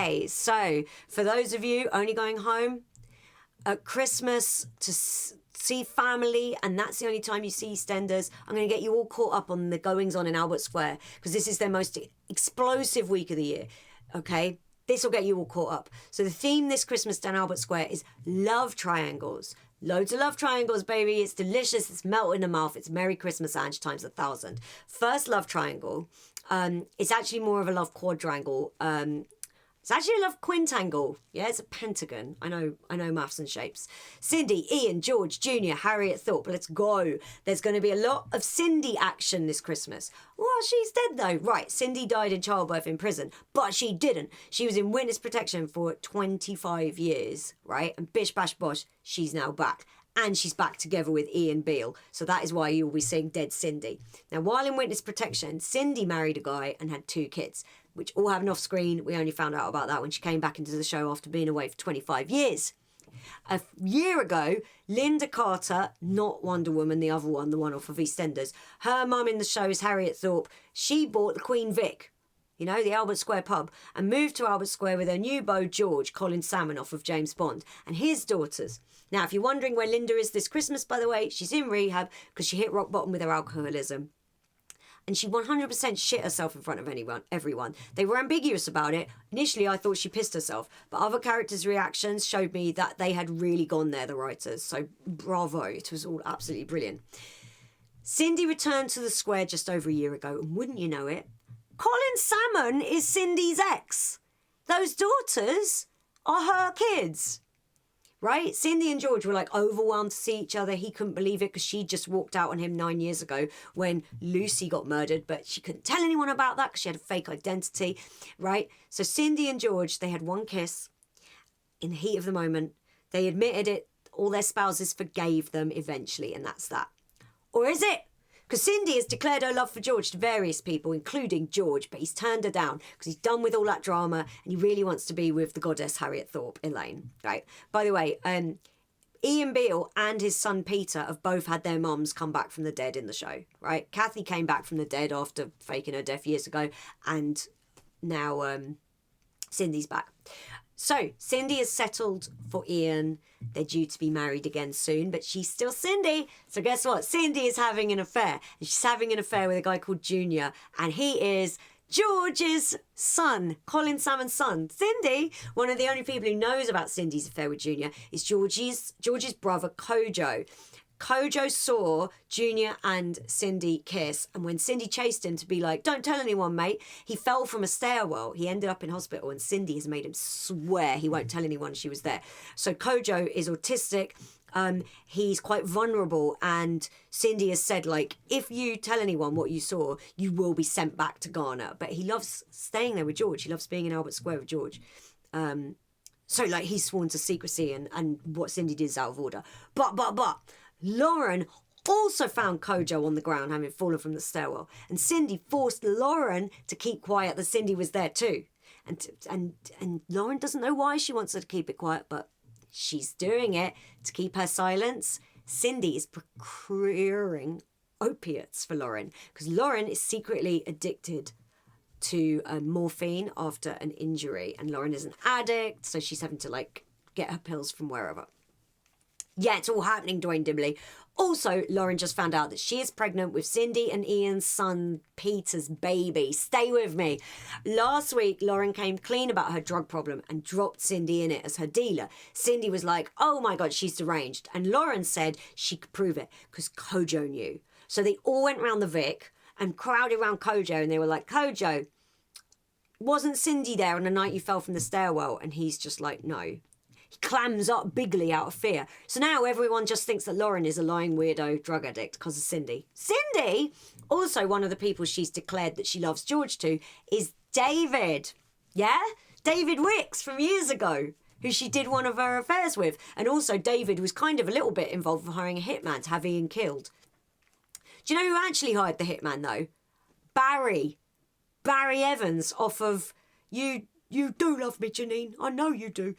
Okay, so for those of you only going home at Christmas to see family, and that's the only time you see EastEnders, I'm going to get you all caught up on the goings-on in Albert Square, because this is their most explosive week of the year, okay? This will get you all caught up. So the theme this Christmas down Albert Square is love triangles. Loads of love triangles, baby. It's delicious. It's melt in the mouth. It's Merry Christmas, Ange, times 1,000. First love triangle. It's actually more of a love quadrangle. It's actually a love quintangle. Yeah, it's a pentagon. I know maths and shapes. Cindy, Ian, George, Junior, Harriet Thorpe. Let's go. There's going to be a lot of Cindy action this Christmas. Well, she's dead though. Right, Cindy died in childbirth in prison, but she didn't. She was in witness protection for 25 years, right? And bish, bash, bosh, she's now back. And she's back together with Ian Beale. So that is why you'll be seeing dead Cindy. Now, while in witness protection, Cindy married a guy and had 2 kids, which all happened off screen. We only found out about that when she came back into the show after being away for 25 years. A year ago, Linda Carter, not Wonder Woman, the other one, the one off of EastEnders, her mum in the show is Harriet Thorpe. She bought the Queen Vic, you know, the Albert Square pub, and moved to Albert Square with her new beau, George, Colin Salmon off of James Bond, and his daughters. Now, if you're wondering where Linda is this Christmas, by the way, she's in rehab because she hit rock bottom with her alcoholism. And she 100% shit herself in front of everyone. They were ambiguous about it. Initially, I thought she pissed herself. But other characters' reactions showed me that they had really gone there, the writers. So bravo. It was all absolutely brilliant. Cindy returned to the square just over a year ago. And wouldn't you know it, Colin Salmon is Cindy's ex. Those daughters are her kids. Right? Cindy and George were like overwhelmed to see each other. He couldn't believe it because she just walked out on him 9 years ago when Lucy got murdered, but she couldn't tell anyone about that because she had a fake identity, right? So Cindy and George, they had one kiss in the heat of the moment. They admitted it. All their spouses forgave them eventually, and that's that. Or is it? Because Cindy has declared her love for George to various people, including George, but he's turned her down because he's done with all that drama and he really wants to be with the goddess Harriet Thorpe, Elaine. Right. By the way, Ian Beale and his son Peter have both had their mums come back from the dead in the show. Right. Kathy came back from the dead after faking her death years ago, and now Cindy's back. So, Cindy is settled for Ian. They're due to be married again soon, but she's still Cindy. So guess what? Cindy is having an affair. And she's having an affair with a guy called Junior, and he is George's son, Colin Salmon's son. Cindy, one of the only people who knows about Cindy's affair with Junior, is George's brother, Kojo. Kojo saw Junior and Cindy kiss, and when Cindy chased him to be like, don't tell anyone, mate, he fell from a stairwell. He ended up in hospital, and Cindy has made him swear he won't tell anyone she was there. So Kojo is autistic. He's quite vulnerable, and Cindy has said, like, if you tell anyone what you saw, you will be sent back to Ghana. But he loves staying there with George. He loves being in Albert Square with George. So, like, he's sworn to secrecy, and what Cindy did is out of order. But Lauren also found Kojo on the ground, having fallen from the stairwell. And Cindy forced Lauren to keep quiet that Cindy was there too. And Lauren doesn't know why she wants her to keep it quiet, but she's doing it to keep her silence. Cindy is procuring opiates for Lauren because Lauren is secretly addicted to morphine after an injury. And Lauren is an addict, so she's having to, like, get her pills from wherever. Yeah, it's all happening, Dwayne Dimbley. Also, Lauren just found out that she is pregnant with Cindy and Ian's son, Peter's baby. Stay with me. Last week, Lauren came clean about her drug problem and dropped Cindy in it as her dealer. Cindy was like, oh my God, she's deranged. And Lauren said she could prove it because Kojo knew. So they all went round the Vic and crowded around Kojo, and they were like, Kojo, wasn't Cindy there on the night you fell from the stairwell? And he's just like, no. He clams up bigly out of fear. So now everyone just thinks that Lauren is a lying weirdo drug addict because of Cindy. Cindy, also one of the people she's declared that she loves George to, is David. Yeah? David Wicks from years ago, who she did one of her affairs with. And also David was kind of a little bit involved with hiring a hitman to have Ian killed. Do you know who actually hired the hitman, though? Barry Evans off of You Do Love Me, Janine. I know you do.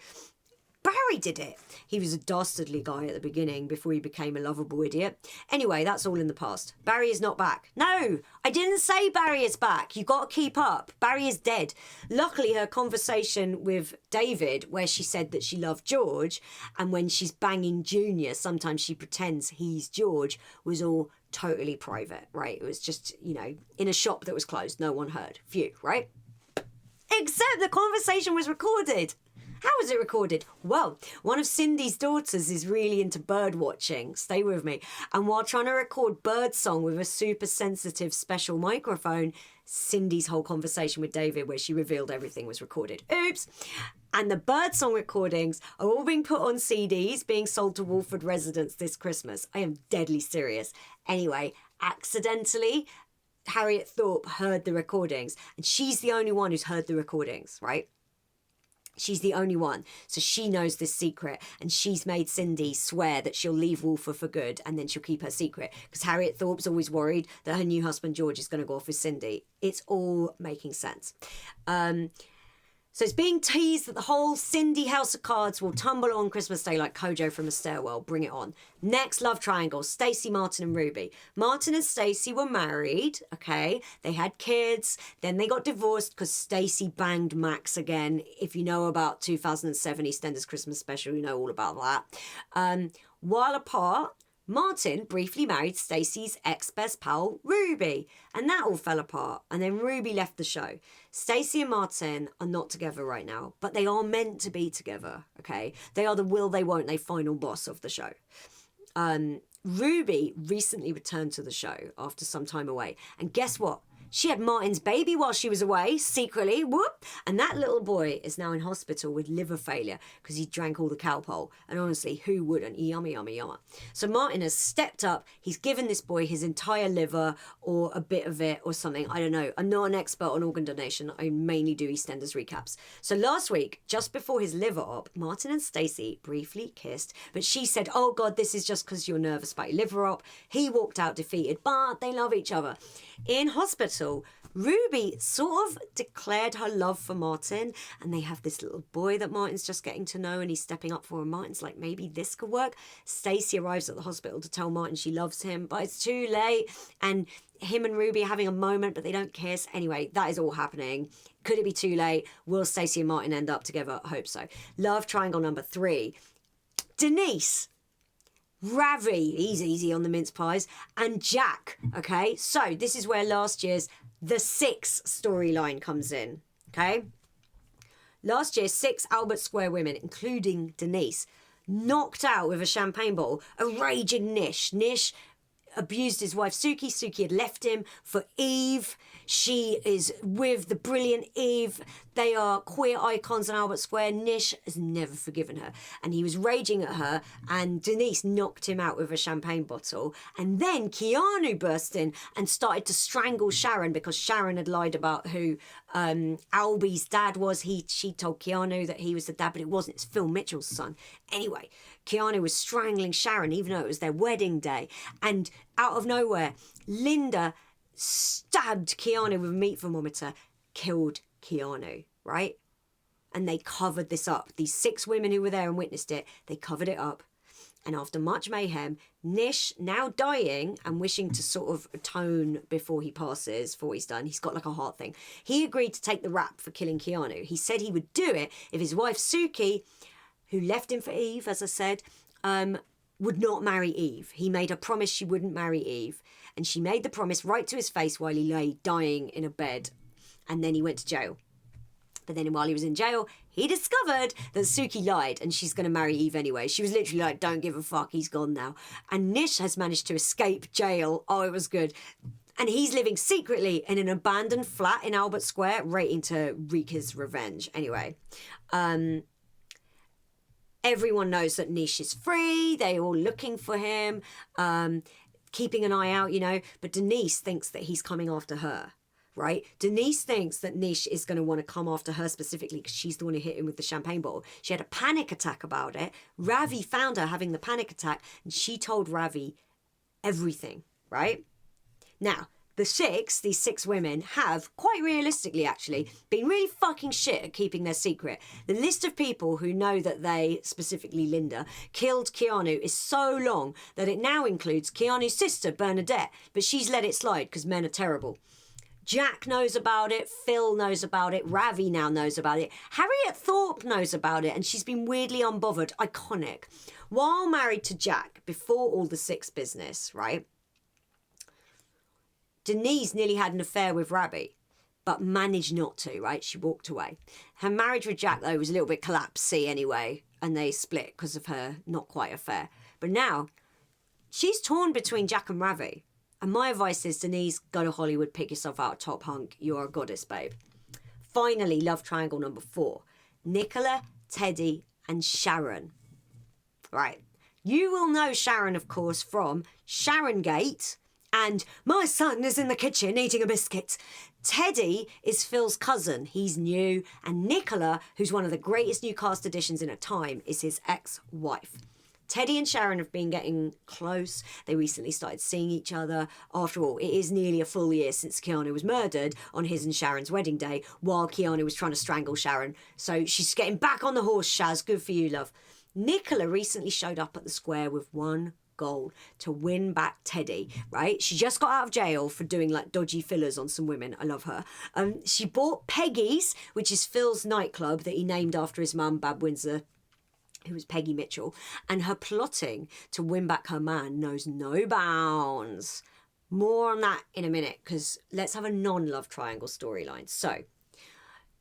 Barry did it. He was a dastardly guy at the beginning before he became a lovable idiot. Anyway, that's all in the past. Barry is not back. No, I didn't say Barry is back. You got to keep up. Barry is dead. Luckily, her conversation with David, where she said that she loved George, and when she's banging Junior, sometimes she pretends he's George, was all totally private, right? It was just, you know, in a shop that was closed. No one heard. Phew, right? Except the conversation was recorded. How was it recorded? Well, one of Cindy's daughters is really into bird watching. Stay with me. And while trying to record bird song with a super sensitive special microphone, Cindy's whole conversation with David, where she revealed everything, was recorded. Oops. And the bird song recordings are all being put on CDs, being sold to Wolford residents this Christmas. I am deadly serious. Anyway, accidentally, Harriet Thorpe heard the recordings, and she's the only one who's heard the recordings, right? She's the only one. So she knows this secret, and she's made Cindy swear that she'll leave Wolford for good, and then she'll keep her secret, because Harriet Thorpe's always worried that her new husband George is going to go off with Cindy. It's all making sense. So it's being teased that the whole Cindy House of Cards will tumble on Christmas Day like Kojo from a stairwell. Bring it on. Next love triangle, Stacy, Martin and Ruby. Martin and Stacy were married, okay? They had kids. Then they got divorced because Stacy banged Max again. If you know about 2007 EastEnders Christmas special, you know all about that. While apart, Martin briefly married Stacy's ex-best pal, Ruby, and that all fell apart, and then Ruby left the show. Stacy and Martin are not together right now, but they are meant to be together, okay? They are the will they won't they final boss of the show. Ruby recently returned to the show after some time away, and guess what? She had Martin's baby while she was away, secretly, whoop. And that little boy is now in hospital with liver failure because he drank all the cowpole. And honestly, who wouldn't? Yummy, yummy, yummy. So Martin has stepped up. He's given this boy his entire liver or a bit of it or something. I don't know. I'm not an expert on organ donation. I mainly do EastEnders recaps. So last week, just before his liver op, Martin and Stacy briefly kissed. But she said, oh God, this is just because you're nervous about your liver op. He walked out defeated, but they love each other. In hospital, Ruby sort of declared her love for Martin, and they have this little boy that Martin's just getting to know, and he's stepping up for her. Martin's like, maybe this could work. Stacy arrives at the hospital to tell Martin she loves him, but it's too late, and him and Ruby are having a moment, but they don't kiss. Anyway, that is all happening. Could it be too late? Will Stacy and Martin end up together? I hope so. Love triangle number 3. Denise, Ravi, he's easy on the mince pies, and Jack, okay? So this is where last year's The Six storyline comes in, okay? Last year, 6 Albert Square women, including Denise, knocked out with a champagne bottle a raging Nish. Nish abused his wife Suki. Suki had left him for Eve. She is with the brilliant Eve. They are queer icons in Albert Square. Nish has never forgiven her. And he was raging at her, and Denise knocked him out with a champagne bottle. And then Keanu burst in and started to strangle Sharon because Sharon had lied about who Albie's dad was. She told Keanu that he was the dad, but it wasn't. It's Phil Mitchell's son. Anyway, Keanu was strangling Sharon, even though it was their wedding day. And out of nowhere, Linda stabbed Keanu with a meat thermometer, killed Keanu, right? And they covered this up. These 6 women who were there and witnessed it, they covered it up. And after much mayhem, Nish, now dying and wishing to sort of atone before he passes for what he's done, he's got like a heart thing. He agreed to take the rap for killing Keanu. He said he would do it if his wife Suki, who left him for Eve, as I said, would not marry Eve. He made her promise she wouldn't marry Eve. And she made the promise right to his face while he lay dying in a bed. And then he went to jail. But then while he was in jail, he discovered that Suki lied and she's going to marry Eve anyway. She was literally like, don't give a fuck, he's gone now. And Nish has managed to escape jail. Oh, it was good. And he's living secretly in an abandoned flat in Albert Square, waiting to wreak his revenge. Anyway, everyone knows that Nish is free. They're all looking for him, keeping an eye out, you know. But Denise thinks that he's coming after her, right? Denise thinks that Nish is going to want to come after her specifically because she's the one who hit him with the champagne bottle. She had a panic attack about it. Ravi found her having the panic attack, and she told Ravi everything, right? Now, these six women, have, quite realistically actually, been really fucking shit at keeping their secret. The list of people who know that they, specifically Linda, killed Keanu is so long that it now includes Keanu's sister, Bernadette, but she's let it slide because men are terrible. Jack knows about it, Phil knows about it, Ravi now knows about it, Harriet Thorpe knows about it, and she's been weirdly unbothered. Iconic. While married to Jack, before all the six business, right, Denise nearly had an affair with Ravi, but managed not to, right? She walked away. Her marriage with Jack, though, was a little bit collapsy anyway, and they split because of her not quite affair. But now, she's torn between Jack and Ravi. And my advice is, Denise, go to Hollywood, pick yourself out a top hunk. You're a goddess, babe. Finally, love triangle number 4. Nicola, Teddy, and Sharon. Right. You will know Sharon, of course, from Sharon Gate and My Son is in the Kitchen Eating a Biscuit. Teddy is Phil's cousin. He's new. And Nicola, who's one of the greatest new cast additions in a time, is his ex-wife. Teddy and Sharon have been getting close. They recently started seeing each other. After all, it is nearly a full year since Keanu was murdered on his and Sharon's wedding day while Keanu was trying to strangle Sharon. So she's getting back on the horse, Shaz. Good for you, love. Nicola recently showed up at the square with one goal: to win back Teddy, right? She just got out of jail for doing like dodgy fillers on some women. I love her. She bought Peggy's, which is Phil's nightclub that he named after his mum, Bab Windsor, who was Peggy Mitchell, and her plotting to win back her man knows no bounds. More on that in a minute, because let's have a non-love triangle storyline. So,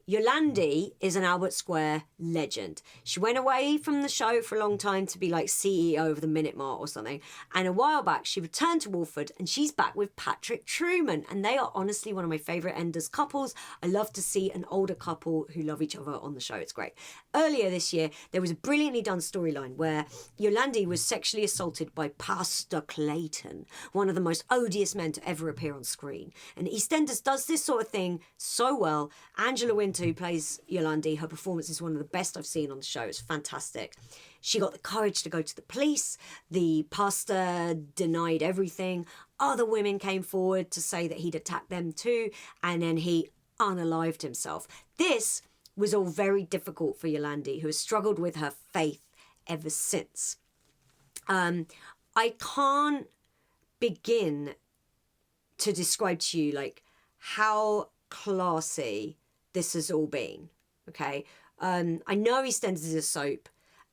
Yolandi is an Albert Square legend. She went away from the show for a long time to be like CEO of the Minute Mart or something. And a while back, she returned to Wolford and she's back with Patrick Truman. And they are honestly one of my favourite Enders couples. I love to see an older couple who love each other on the show. It's great. Earlier this year, there was a brilliantly done storyline where Yolandi was sexually assaulted by Pastor Clayton, one of the most odious men to ever appear on screen. And EastEnders does this sort of thing so well. Angela Winter, who plays Yolandi, her performance is one of the best I've seen on the show. It's fantastic. She got the courage to go to the police. The pastor denied everything. Other women came forward to say that he'd attacked them too, and then he unalived himself. This was all very difficult for Yolandi, who has struggled with her faith ever since. I can't begin to describe to you like how classy this has all been, okay? I know EastEnders is a soap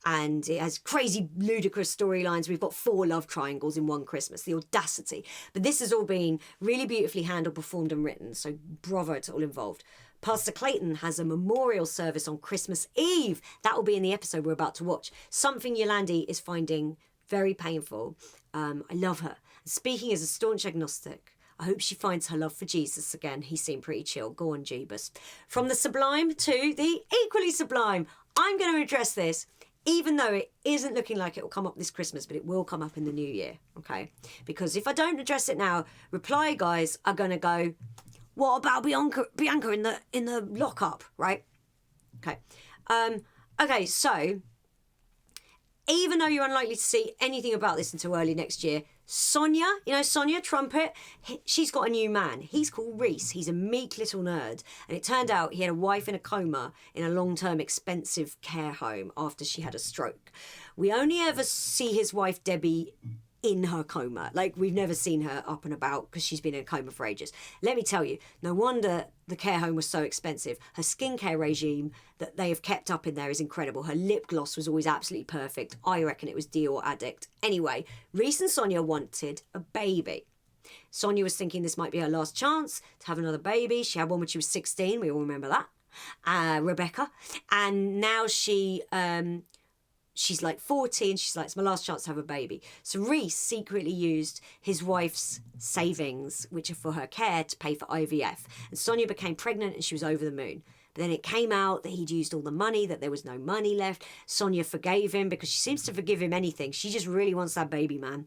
and it has crazy, ludicrous storylines. We've got 4 love triangles in one Christmas, the audacity. But this has all been really beautifully handled, performed and written, so bravo to all involved. Pastor Clayton has a memorial service on Christmas Eve. That will be in the episode we're about to watch. Something Yolandi is finding very painful. I love her. Speaking as a staunch agnostic, I hope she finds her love for Jesus again. He seemed pretty chill. Go on, Jeebus. From the sublime to the equally sublime. I'm going to address this, even though it isn't looking like it will come up this Christmas, but it will come up in the new year, okay? Because if I don't address it now, reply guys are going to go, what about Bianca in the lockup, right? Okay. Okay, so even though you're unlikely to see anything about this until early next year, Sonia, you know Sonia, Trumpet, she's got a new man. He's called Reese. He's a meek little nerd. And it turned out he had a wife in a coma in a long-term expensive care home after she had a stroke. We only ever see his wife, Debbie, in her coma. Like, we've never seen her up and about because she's been in a coma for ages. Let me tell you, no wonder the care home was so expensive. Her skincare regime that they have kept up in there is incredible. Her lip gloss was always absolutely perfect. I reckon it was Dior Addict. Anyway, Reese and Sonia wanted a baby. Sonia was thinking this might be her last chance to have another baby. She had one when she was 16. We all remember that. Rebecca. And now she's like 40 and she's like, it's my last chance to have a baby. So Reese secretly used his wife's savings, which are for her care, to pay for IVF. And Sonia became pregnant and she was over the moon. But then it came out that he'd used all the money, that there was no money left. Sonia forgave him because she seems to forgive him anything. She just really wants that baby, man.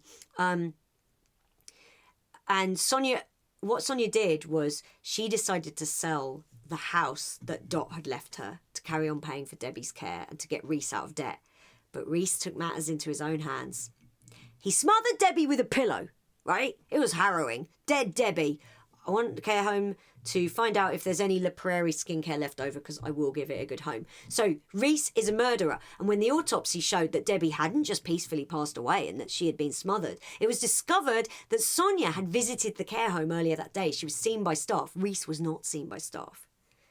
And Sonia, what Sonia did was she decided to sell the house that Dot had left her to carry on paying for Debbie's care and to get Reese out of debt. But Reese took matters into his own hands. He smothered Debbie with a pillow, right? It was harrowing. Dead Debbie. I want the care home to find out if there's any La Prairie skincare left over, because I will give it a good home. So Reese is a murderer, and when the autopsy showed that Debbie hadn't just peacefully passed away and that she had been smothered, it was discovered that Sonia had visited the care home earlier that day. She was seen by staff. Reese was not seen by staff.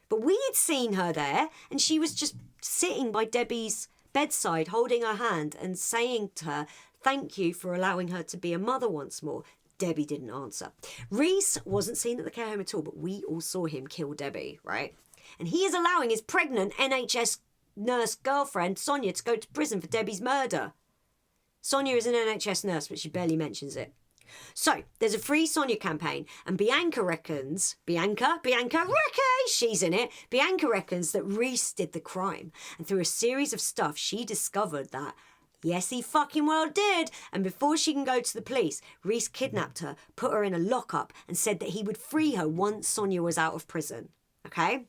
But we had seen her there, and she was just sitting by Debbie's bedside, holding her hand and saying to her, thank you for allowing her to be a mother once more. Debbie didn't answer. Reese wasn't seen at the care home at all, but we all saw him kill Debbie, right? And he is allowing his pregnant NHS nurse girlfriend, Sonia, to go to prison for Debbie's murder. Sonia is an NHS nurse, but she barely mentions it. So, there's a Free Sonia campaign, and Bianca reckons, she's in it. Bianca reckons that Reese did the crime, and through a series of stuff, she discovered that yes, he fucking well did. And before she can go to the police, Reese kidnapped her, put her in a lockup, and said that he would free her once Sonia was out of prison. Okay?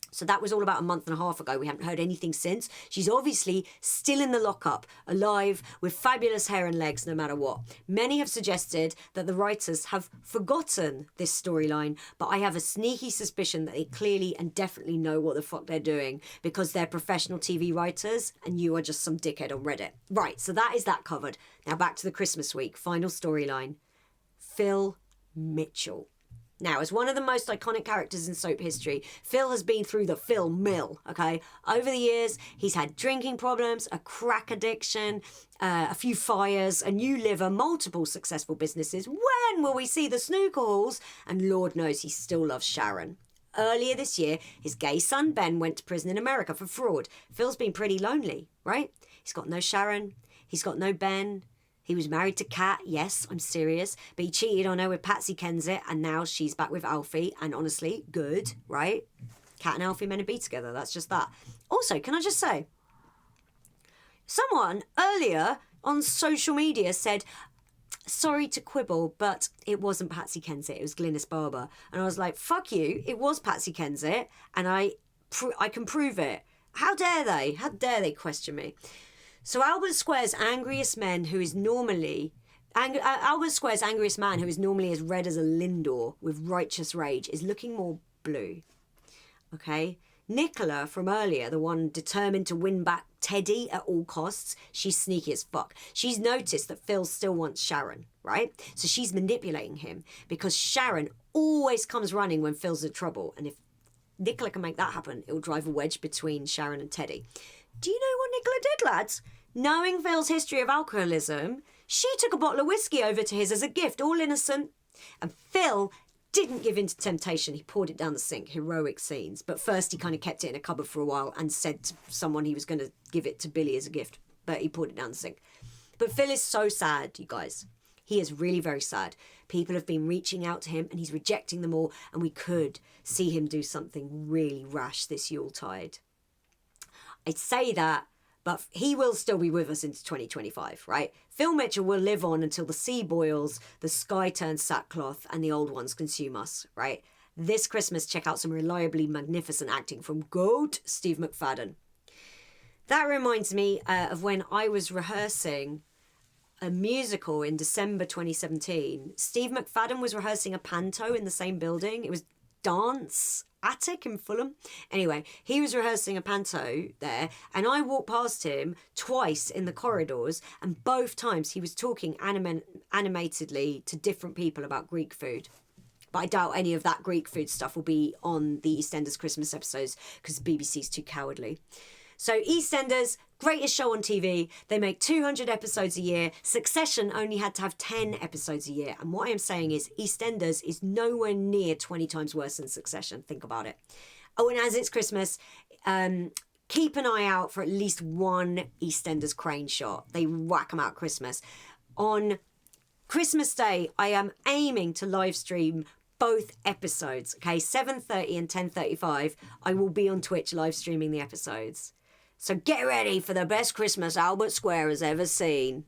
So that was all about a month and a half ago. We haven't heard anything since. She's obviously still in the lockup, alive, with fabulous hair and legs, no matter what. Many have suggested that the writers have forgotten this storyline, but I have a sneaky suspicion that they clearly and definitely know what the fuck they're doing, because they're professional TV writers and you are just some dickhead on Reddit. Right, so that is that covered. Now back to the Christmas week. Final storyline. Phil Mitchell. Now, as one of the most iconic characters in soap history, Phil has been through the Phil mill, okay? Over the years, he's had drinking problems, a crack addiction, a few fires, a new liver, multiple successful businesses. When will we see the snooker halls? And Lord knows he still loves Sharon. Earlier this year, his gay son Ben went to prison in America for fraud. Phil's been pretty lonely, right? He's got no Sharon, he's got no Ben. He was married to Kat, yes, I'm serious, but he cheated on her with Patsy Kensit, and now she's back with Alfie, and honestly, good, right? Kat and Alfie meant to be together, that's just that. Also, can I just say, someone earlier on social media said, sorry to quibble, but it wasn't Patsy Kensit, it was Glynis Barber. And I was like, fuck you, it was Patsy Kensit, and I can prove it. How dare they? How dare they question me? So Albert Square's angriest man, who is normally as red as a Lindor with righteous rage, is looking more blue. Okay? Nicola from earlier, the one determined to win back Teddy at all costs, she's sneaky as fuck. She's noticed that Phil still wants Sharon, right? So she's manipulating him because Sharon always comes running when Phil's in trouble. And if Nicola can make that happen, it'll drive a wedge between Sharon and Teddy. Do you know what Nicola did, lads? Knowing Phil's history of alcoholism, she took a bottle of whiskey over to his as a gift, all innocent. And Phil didn't give in to temptation. He poured it down the sink. Heroic scenes. But first he kind of kept it in a cupboard for a while and said to someone he was going to give it to Billy as a gift. But he poured it down the sink. But Phil is so sad, you guys. He is really very sad. People have been reaching out to him and he's rejecting them all. And we could see him do something really rash this Yuletide. I'd say that, but he will still be with us into 2025, right? Phil Mitchell will live on until the sea boils, the sky turns sackcloth, and the old ones consume us, right? This Christmas, check out some reliably magnificent acting from GOAT Steve McFadden. That reminds me of when I was rehearsing a musical in December 2017. Steve McFadden was rehearsing a panto in the same building. It was Dance Attic in Fulham. Anyway, he was rehearsing a panto there, and I walked past him twice in the corridors, and both times he was talking animatedly to different people about Greek food. But I doubt any of that Greek food stuff will be on the EastEnders Christmas episodes because the BBC's too cowardly. So EastEnders, greatest show on TV. They make 200 episodes a year. Succession only had to have 10 episodes a year. And what I am saying is EastEnders is nowhere near 20 times worse than Succession. Think about it. Oh, and as it's Christmas, keep an eye out for at least one EastEnders crane shot. They whack them out Christmas. On Christmas Day, I am aiming to live stream both episodes. Okay, 7:30 and 10:35. I will be on Twitch live streaming the episodes. So get ready for the best Christmas Albert Square has ever seen.